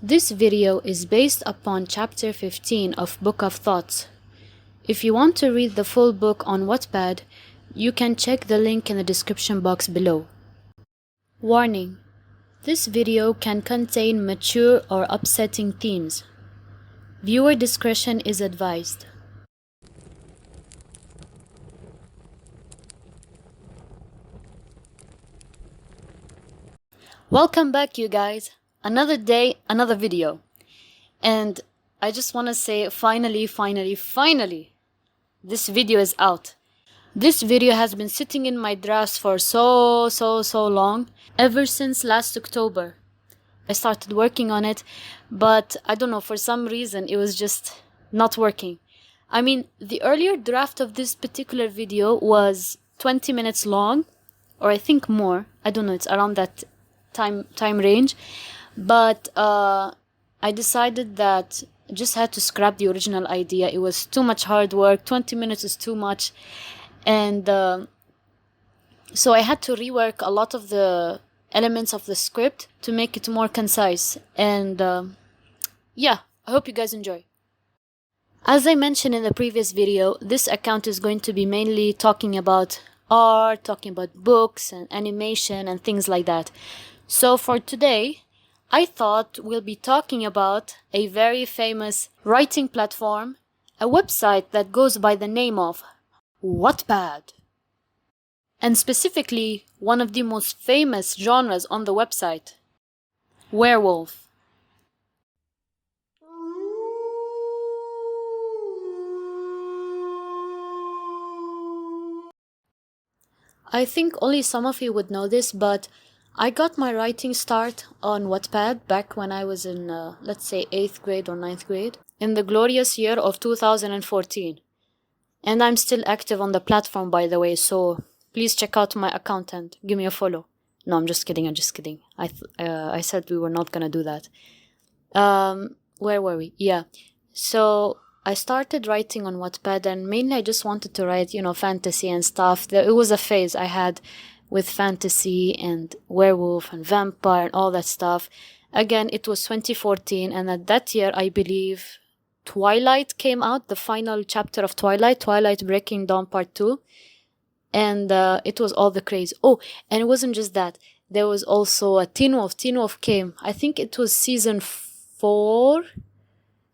This video is based upon chapter 15 of Book of Thoughts. If you want to read the full book on Wattpad, you can check the link in the description box below. Warning: this video can contain mature or upsetting themes. Viewer discretion is advised. Welcome back, you guys. Another day, another video. And I just want to say finally, this video is out. This video has been sitting in my drafts for so long, ever since last October. I started working on it, but I don't know, for some reason it was just not working. I mean, the earlier draft of this particular video was 20 minutes long, or I think more. I don't know, it's around that time range. But I decided that I just had to scrap the original idea. It was too much hard work. 20 minutes is too much. And so I had to rework a lot of the elements of the script to make it more concise. And yeah, I hope you guys enjoy. As I mentioned in the previous video, this account is going to be mainly talking about art, talking about books and animation and things like that. So for today, I thought we'll be talking about a very famous writing platform, a website that goes by the name of Wattpad. And specifically, one of the most famous genres on the website, Werewolf. I think only some of you would know this, but I got my writing start on Wattpad back when I was in, let's say, 8th grade or 9th grade, in the glorious year of 2014. And I'm still active on the platform, by the way, so please check out my account and give me a follow. No, I'm just kidding. I said we were not gonna do that. Where were we? Yeah. So I started writing on Wattpad, and mainly I just wanted to write, fantasy and stuff. It was a phase I had with fantasy and werewolf and vampire and all that stuff. Again, it was 2014, and at that year, I believe Twilight came out, the final chapter of Twilight Breaking Dawn Part 2. And it was all the craze. Oh, and it wasn't just that. There was also a Teen Wolf. Teen Wolf came, I think it was season 4.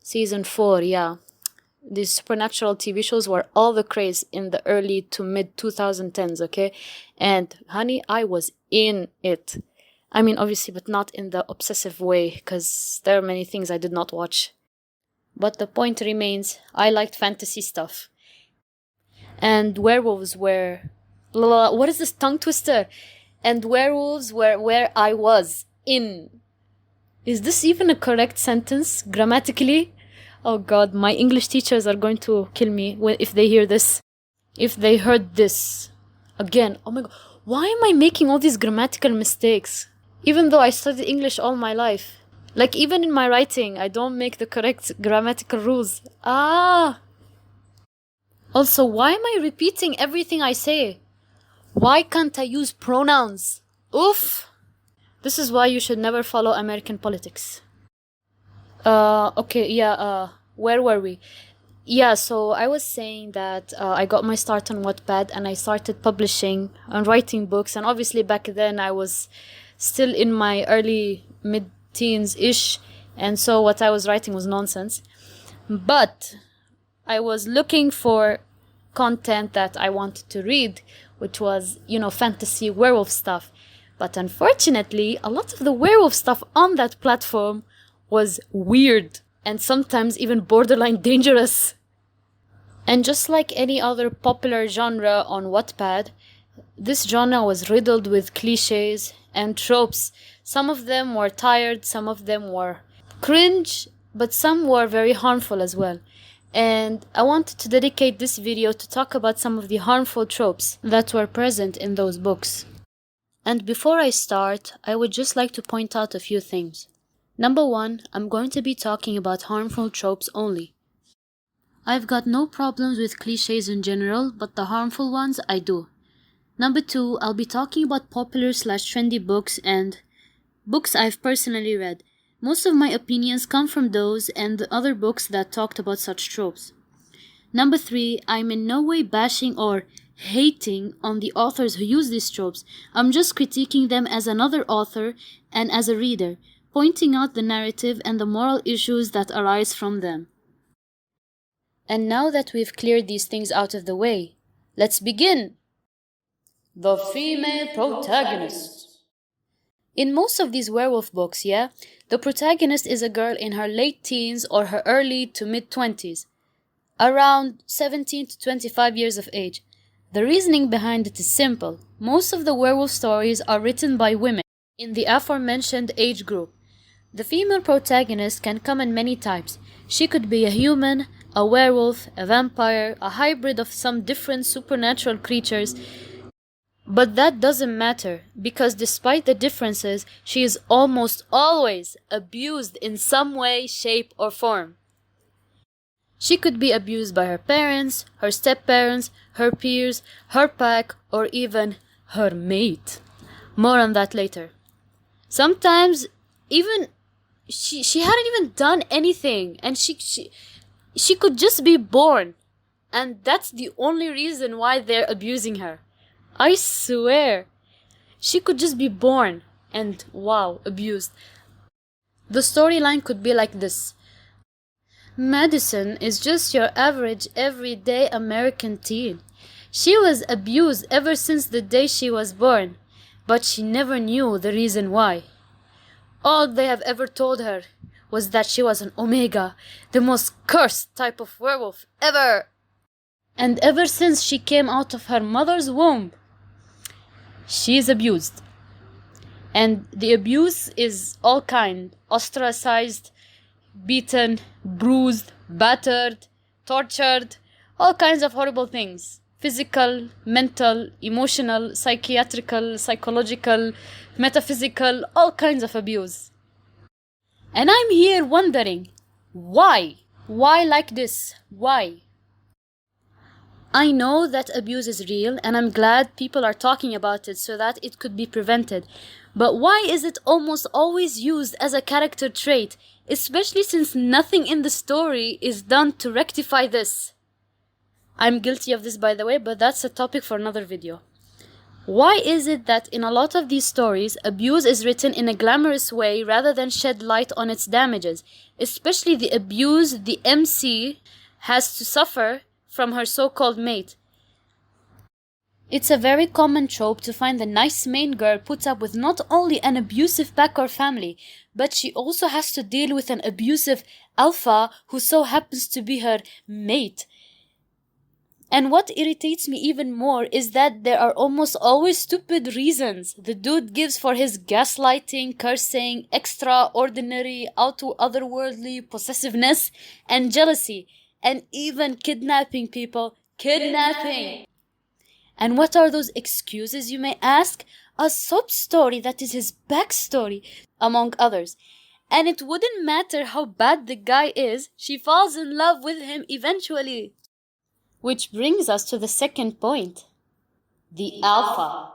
Season 4, yeah. These supernatural TV shows were all the craze in the early to mid 2010s, okay? And honey, I was in it. I mean, obviously, but not in the obsessive way, because there are many things I did not watch. But the point remains, I liked fantasy stuff. And werewolves were... What is this tongue twister? And werewolves were where I was in. Is this even a correct sentence grammatically? Oh God, my English teachers are going to kill me if they hear this. If they heard this. Again, oh my God. Why am I making all these grammatical mistakes? Even though I studied English all my life. Like, even in my writing, I don't make the correct grammatical rules. Also, why am I repeating everything I say? Why can't I use pronouns? Oof! This is why you should never follow American politics. Where were we? Yeah, so I was saying that I got my start on Wattpad, and I started publishing and writing books. And obviously back then I was still in my early mid-teens-ish, and so what I was writing was nonsense. But I was looking for content that I wanted to read, which was, fantasy werewolf stuff. But unfortunately, a lot of the werewolf stuff on that platform was weird and sometimes even borderline dangerous. And just like any other popular genre on Wattpad, this genre was riddled with cliches and tropes. Some of them were tired, some of them were cringe, but some were very harmful as well. And I wanted to dedicate this video to talk about some of the harmful tropes that were present in those books. And before I start, I would just like to point out a few things. Number 1, I'm going to be talking about harmful tropes only. I've got no problems with cliches in general, but the harmful ones I do. Number 2, I'll be talking about popular/trendy books and books I've personally read. Most of my opinions come from those and the other books that talked about such tropes. Number 3, I'm in no way bashing or hating on the authors who use these tropes. I'm just critiquing them as another author and as a reader, pointing out the narrative and the moral issues that arise from them. And now that we've cleared these things out of the way, let's begin! The female protagonist. In most of these werewolf books, the protagonist is a girl in her late teens or her early to mid-20s, around 17 to 25 years of age. The reasoning behind it is simple. Most of the werewolf stories are written by women in the aforementioned age group. The female protagonist can come in many types. She could be a human, a werewolf, a vampire, a hybrid of some different supernatural creatures. But that doesn't matter, because despite the differences, she is almost always abused in some way, shape, or form. She could be abused by her parents, her step-parents, her peers, her pack, or even her mate. More on that later. Sometimes, even she hadn't even done anything, and she could just be born, and that's the only reason why they're abusing her. I swear, she could just be born and wow, abused. The storyline could be like this. Madison is just your average everyday American teen. She was abused ever since the day she was born, but she never knew the reason why. All they have ever told her was that she was an Omega, the most cursed type of werewolf ever. And ever since she came out of her mother's womb, she is abused. And the abuse is all kind: ostracized, beaten, bruised, battered, tortured, all kinds of horrible things. Physical, mental, emotional, psychiatrical, psychological, metaphysical, all kinds of abuse. And I'm here wondering, why? Why like this? Why? I know that abuse is real, and I'm glad people are talking about it so that it could be prevented. But why is it almost always used as a character trait, especially since nothing in the story is done to rectify this? I'm guilty of this, by the way, but that's a topic for another video. Why is it that in a lot of these stories, abuse is written in a glamorous way rather than shed light on its damages, especially the abuse the MC has to suffer from her so-called mate? It's a very common trope to find the nice main girl put up with not only an abusive pack or family, but she also has to deal with an abusive alpha who so happens to be her mate. And what irritates me even more is that there are almost always stupid reasons the dude gives for his gaslighting, cursing, extraordinary, otherworldly possessiveness and jealousy, and even kidnapping people. Kidnapping! And what are those excuses, you may ask? A sob story that is his backstory, among others. And it wouldn't matter how bad the guy is, she falls in love with him eventually. Which brings us to the second point. The alpha.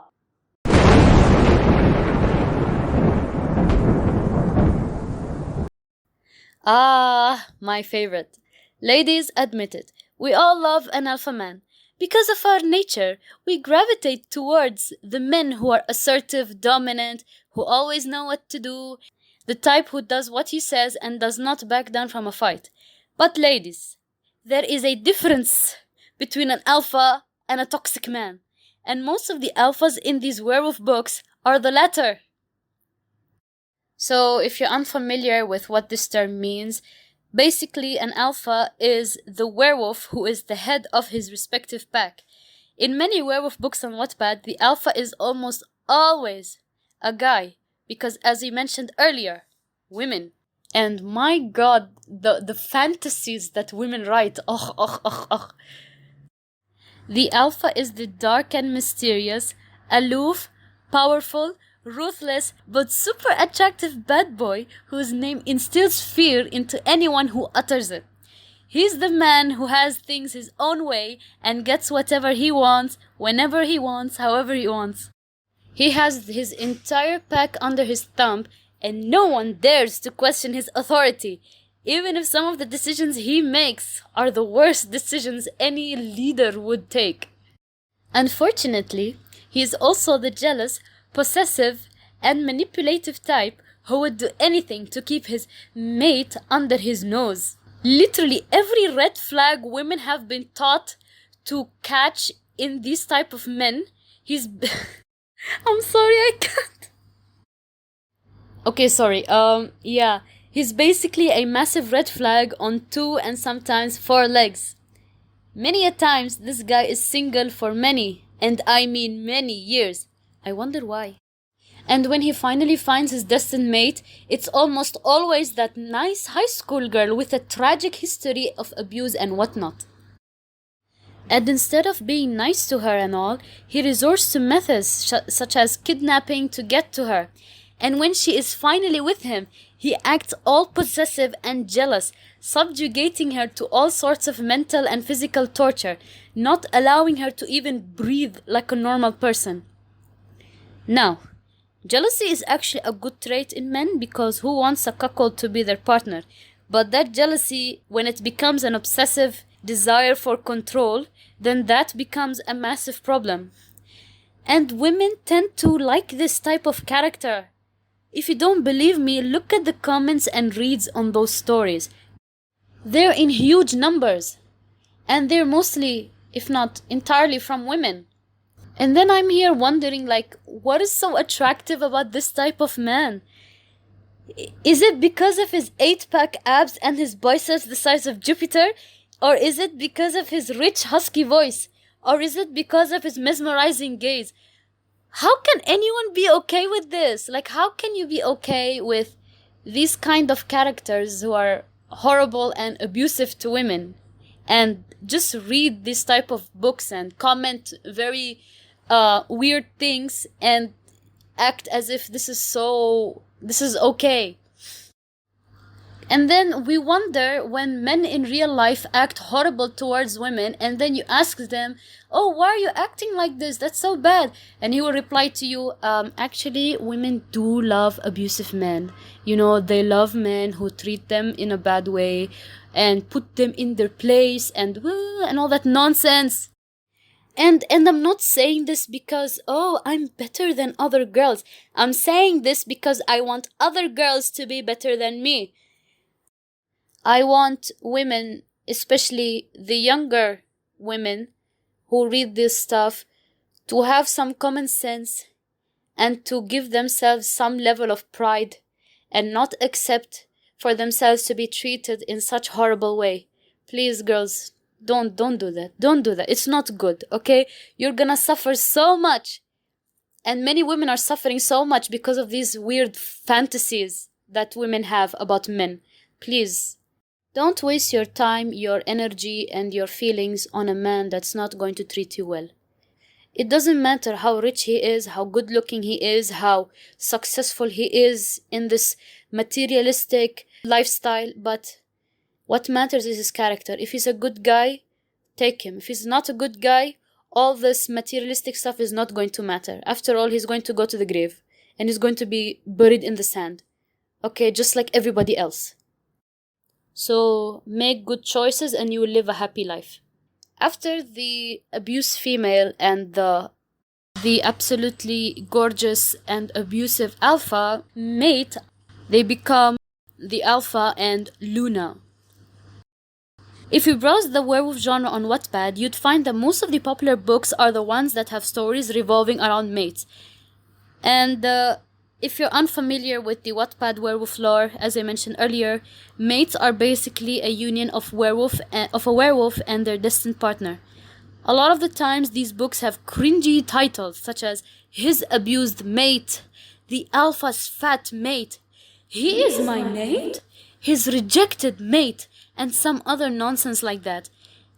Ah, my favorite. Ladies, admit it. We all love an alpha man. Because of our nature, we gravitate towards the men who are assertive, dominant, who always know what to do, the type who does what he says and does not back down from a fight. But ladies, there is a difference between an alpha and a toxic man. And most of the alphas in these werewolf books are the latter. So if you're unfamiliar with what this term means, basically an alpha is the werewolf who is the head of his respective pack. In many werewolf books on Wattpad, the alpha is almost always a guy, because as we mentioned earlier, women. And my god, the fantasies that women write, The alpha is the dark and mysterious, aloof, powerful, ruthless, but super attractive bad boy whose name instills fear into anyone who utters it. He's the man who has things his own way and gets whatever he wants, whenever he wants, however he wants. He has his entire pack under his thumb, and no one dares to question his authority, even if some of the decisions he makes are the worst decisions any leader would take. Unfortunately, he is also the jealous, possessive, and manipulative type who would do anything to keep his mate under his nose. Literally every red flag women have been taught to catch in these type of men, he's I'm sorry, I can't. Okay, sorry. Yeah, he's basically a massive red flag on 2 and sometimes 4 legs. Many a times this guy is single for many, and I mean many years. I wonder why. And when he finally finds his destined mate, it's almost always that nice high school girl with a tragic history of abuse and whatnot. And instead of being nice to her and all, he resorts to methods such as kidnapping to get to her. And when she is finally with him, he acts all possessive and jealous, subjugating her to all sorts of mental and physical torture, not allowing her to even breathe like a normal person. Now, jealousy is actually a good trait in men because who wants a cuckold to be their partner? But that jealousy, when it becomes an obsessive desire for control, then that becomes a massive problem. And women tend to like this type of character. If you don't believe me, look at the comments and reads on those stories. They're in huge numbers. And they're mostly, if not entirely, from women. And then I'm here wondering, like, what is so attractive about this type of man? Is it because of his 8-pack abs and his biceps the size of Jupiter? Or is it because of his rich husky voice? Or is it because of his mesmerizing gaze? How can anyone be okay with this? Like, how can you be okay with these kind of characters who are horrible and abusive to women? And just read this type of books and comment very weird things and act as if this is okay. And then we wonder when men in real life act horrible towards women, and then you ask them, oh, why are you acting like this? That's so bad. And he will reply to you, actually, women do love abusive men. You know, they love men who treat them in a bad way and put them in their place and all that nonsense. And I'm not saying this because, oh, I'm better than other girls. I'm saying this because I want other girls to be better than me. I want women, especially the younger women who read this stuff, to have some common sense and to give themselves some level of pride and not accept for themselves to be treated in such horrible way. Please, girls, don't do that. Don't do that. It's not good, okay? You're gonna suffer so much. And many women are suffering so much because of these weird fantasies that women have about men. Please, don't waste your time, your energy, and your feelings on a man that's not going to treat you well. It doesn't matter how rich he is, how good looking he is, how successful he is in this materialistic lifestyle, but what matters is his character. If he's a good guy, take him. If he's not a good guy, all this materialistic stuff is not going to matter. After all, he's going to go to the grave and he's going to be buried in the sand. Okay, just like everybody else. So make good choices and you will live a happy life. After the abused female and the absolutely gorgeous and abusive alpha mate, they become the alpha and Luna. If you browse the werewolf genre on Wattpad, you'd find that most of the popular books are the ones that have stories revolving around mates. And if you're unfamiliar with the Wattpad werewolf lore, as I mentioned earlier, mates are basically a union of a werewolf and their destined partner. A lot of the times these books have cringy titles such as His Abused Mate, The Alpha's Fat Mate, He is My Mate, His Rejected Mate, and some other nonsense like that.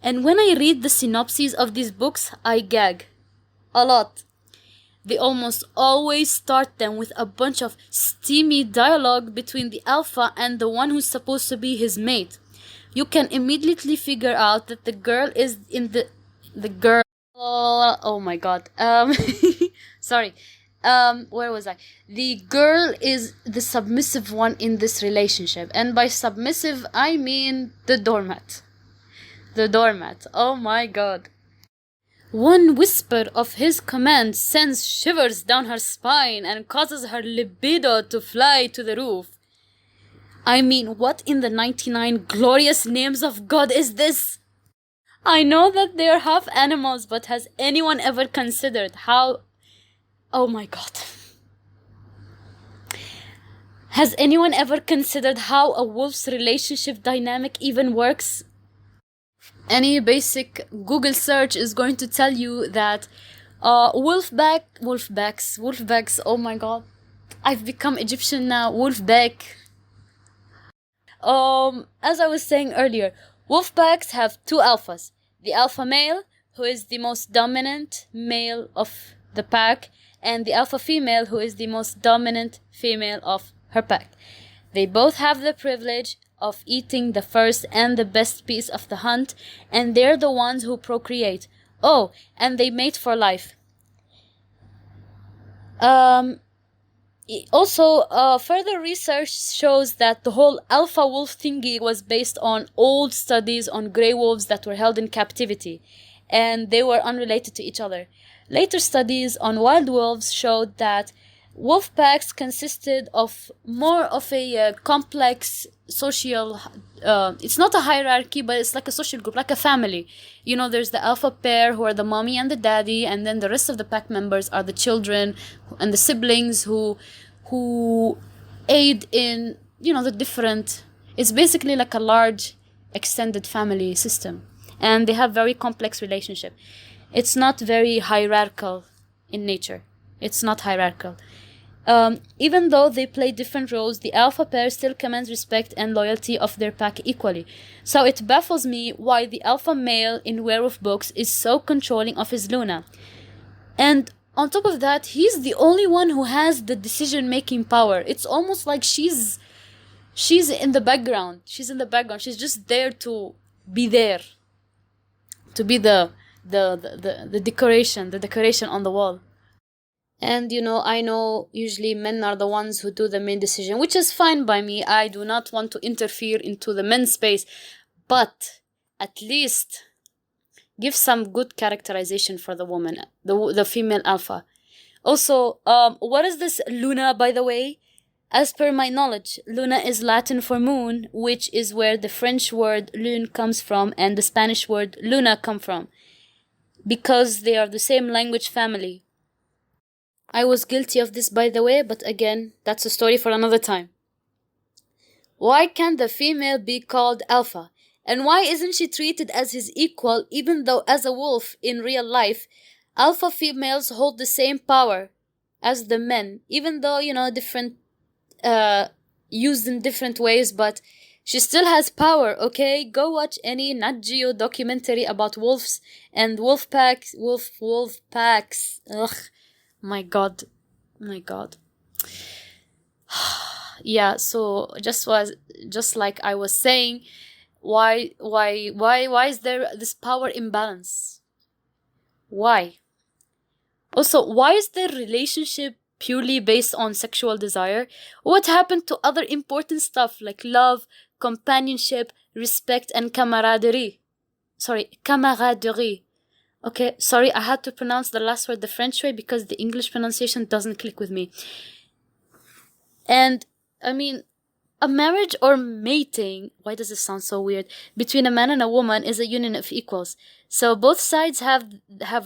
And when I read the synopses of these books, I gag. A lot. They almost always start them with a bunch of steamy dialogue between the alpha and the one who's supposed to be his mate. You can immediately figure out that the girl is in the girl. Oh my god. Sorry. where was I? The girl is the submissive one in this relationship, and by submissive I mean the doormat. The doormat. Oh my god. One whisper of his command sends shivers down her spine and causes her libido to fly to the roof. I mean, what in the 99 glorious names of God is this? I know that they are half animals, but has anyone ever considered how... Oh my god. Has anyone ever considered how a wolf's relationship dynamic even works? Any basic Google search is going to tell you that wolfbacks, oh my god. I've become Egyptian now, wolfback. As I was saying earlier, wolfpacks have two alphas. The alpha male, who is the most dominant male of the pack, and the alpha female, who is the most dominant female of her pack. They both have the privilege of eating the first and the best piece of the hunt, and they're the ones who procreate. Oh, and they mate for life. Also, further research shows that the whole alpha wolf thingy was based on old studies on grey wolves that were held in captivity, and they were unrelated to each other. Later studies on wild wolves showed that wolf packs consisted of more of a complex social, it's not a hierarchy, but it's like a social group, like a family. You know, there's the alpha pair who are the mommy and the daddy, and then the rest of the pack members are the children and the siblings who aid in, you know, the different... It's basically like a large extended family system, and they have very complex relationship. It's not very hierarchical in nature. It's not hierarchical. Even though they play different roles, the alpha pair still commands respect and loyalty of their pack equally. So it baffles me why the alpha male in Werewolf books is so controlling of his Luna. And on top of that, he's the only one who has the decision-making power. It's almost like she's in the background. She's in the background. She's just there to be there. To be the decoration on the wall. And, you know, I know usually men are the ones who do the main decision, which is fine by me. I do not want to interfere into the men's space. But at least give some good characterization for the woman, the female alpha. Also, what is this Luna, by the way? As per my knowledge, Luna is Latin for moon, which is where the French word lune comes from and the Spanish word luna come from, because they are the same language family. I was guilty of this, by the way, but again, that's a story for another time. Why can't the female be called alpha? And why isn't she treated as his equal, even though as a wolf in real life, alpha females hold the same power as the men, even though, you know, different, used in different ways, but she still has power, okay? Go watch any Nat Geo documentary about wolves and wolf packs. Ugh. My god. Yeah, so just like I was saying, why is there this power imbalance? Why? Also, why is their relationship purely based on sexual desire? What happened to other important stuff like love, companionship, respect, and camaraderie? Okay, sorry, I had to pronounce the last word the French way because the English pronunciation doesn't click with me. And, I mean, a marriage or mating, why does it sound so weird, between a man and a woman is a union of equals. So both sides have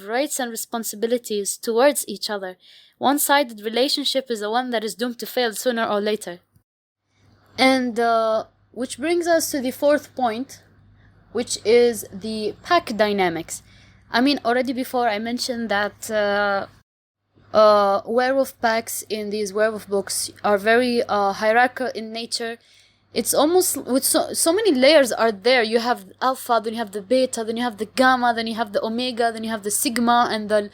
rights and responsibilities towards each other. One-sided relationship is the one that is doomed to fail sooner or later. And, which brings us to the fourth point, which is the pack dynamics. I mean, already before I mentioned that werewolf packs in these werewolf books are very hierarchical in nature. It's almost with so many layers are there. You have alpha, then you have the beta, then you have the gamma, then you have the omega, then you have the sigma, and the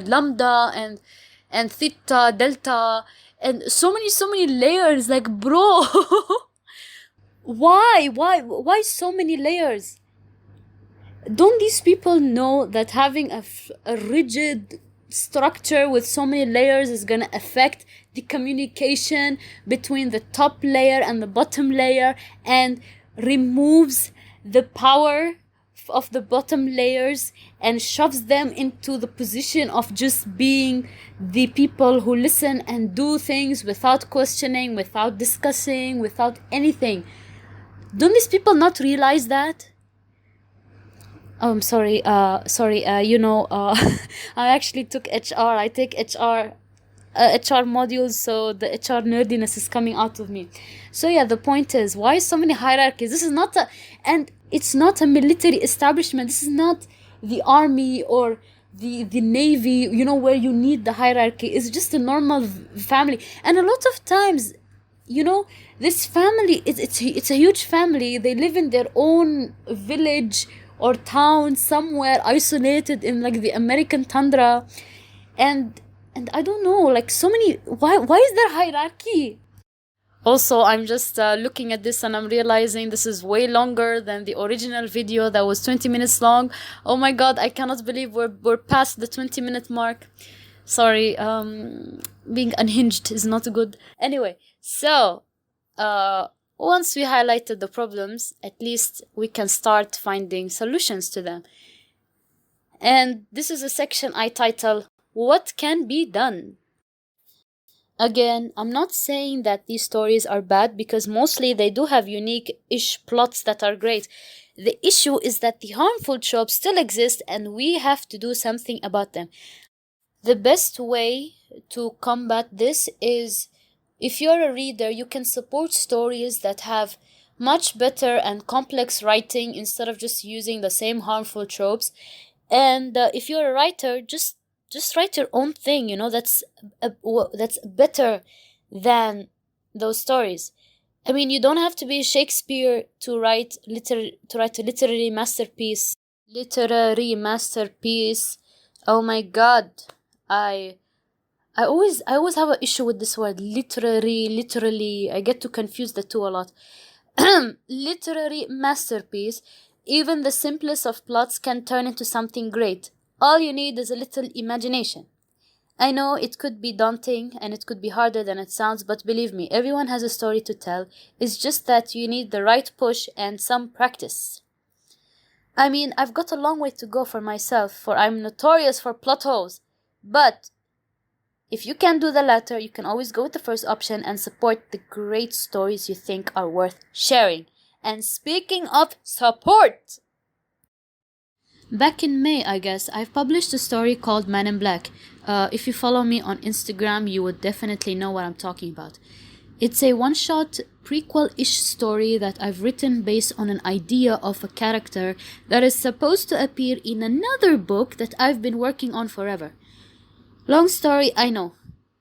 lambda, and theta, delta, and so many layers. Like, bro, why so many layers? Don't these people know that having a rigid structure with so many layers is going to affect the communication between the top layer and the bottom layer, and removes the power of the bottom layers and shoves them into the position of just being the people who listen and do things without questioning, without discussing, without anything. Don't these people not realize that? Oh, I'm sorry. I actually took HR. I take HR modules, so the HR nerdiness is coming out of me. So yeah, the point is, why so many hierarchies? This is not and it's not a military establishment. This is not the army or the navy, where you need the hierarchy. It's just a normal family. And a lot of times, this family, it's a huge family. They live in their own village or town somewhere isolated in like the American tundra, and I don't know, like so many, why is there hierarchy? Also, I'm just looking at this and I'm realizing this is way longer than the original video that was 20 minutes long. Oh my god, I cannot believe we're past the 20-minute mark. Sorry, being unhinged is not good. Anyway, so once we highlighted the problems, at least we can start finding solutions to them. And this is a section I title, What Can Be Done? Again, I'm not saying that these stories are bad, because mostly they do have unique-ish plots that are great. The issue is that the harmful tropes still exist and we have to do something about them. The best way to combat this is, if you're a reader, you can support stories that have much better and complex writing instead of just using the same harmful tropes. And if you're a writer, just write your own thing, that's better than those stories. I mean, you don't have to be Shakespeare to write a literary masterpiece. Oh my god. I always have an issue with this word, literally. I get to confuse the two a lot. Literary masterpiece. Even the simplest of plots can turn into something great. All you need is a little imagination. I know it could be daunting and it could be harder than it sounds, but believe me, everyone has a story to tell. It's just that you need the right push and some practice. I mean, I've got a long way to go for myself, for I'm notorious for plot holes. But if you can't do the latter, you can always go with the first option and support the great stories you think are worth sharing. And speaking of support, back in May, I guess, I've published a story called Man in Black. If you follow me on Instagram, you would definitely know what I'm talking about. It's a one-shot prequel-ish story that I've written based on an idea of a character that is supposed to appear in another book that I've been working on forever. Long story, I know.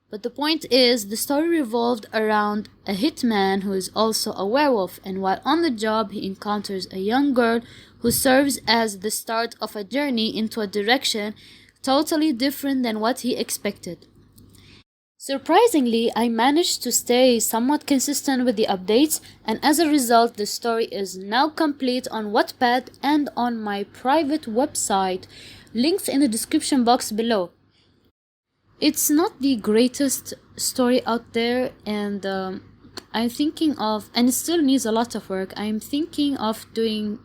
But the point is, the story revolved around a hitman who is also a werewolf, and while on the job, he encounters a young girl who serves as the start of a journey into a direction totally different than what he expected. Surprisingly, I managed to stay somewhat consistent with the updates, and as a result, the story is now complete on Wattpad and on my private website, links in the description box below. It's not the greatest story out there, and I'm thinking of, and it still needs a lot of work, I'm thinking of doing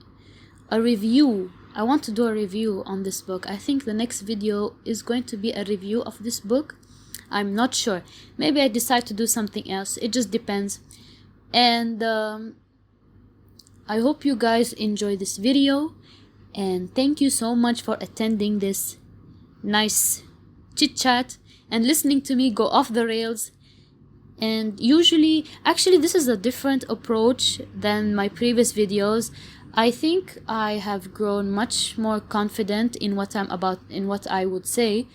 a review. I want to do a review on this book. I think the next video is going to be a review of this book. I'm not sure. Maybe I decide to do something else. It just depends. And I hope you guys enjoy this video. And thank you so much for attending this nice chit chat and listening to me go off the rails. And actually this is a different approach than my previous videos. I think I have grown much more confident in what I'm about, in what I would say,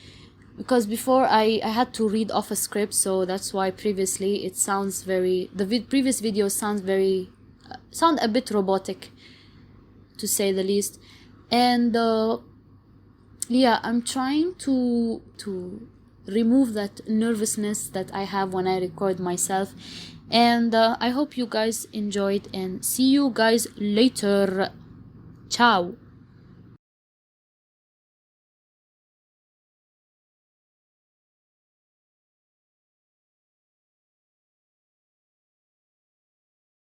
because before I had to read off a script, so that's why previously it sounds previous videos sound a bit robotic, to say the least. And yeah, I'm trying to remove that nervousness that I have when I record myself. And I hope you guys enjoyed, and see you guys later. Ciao.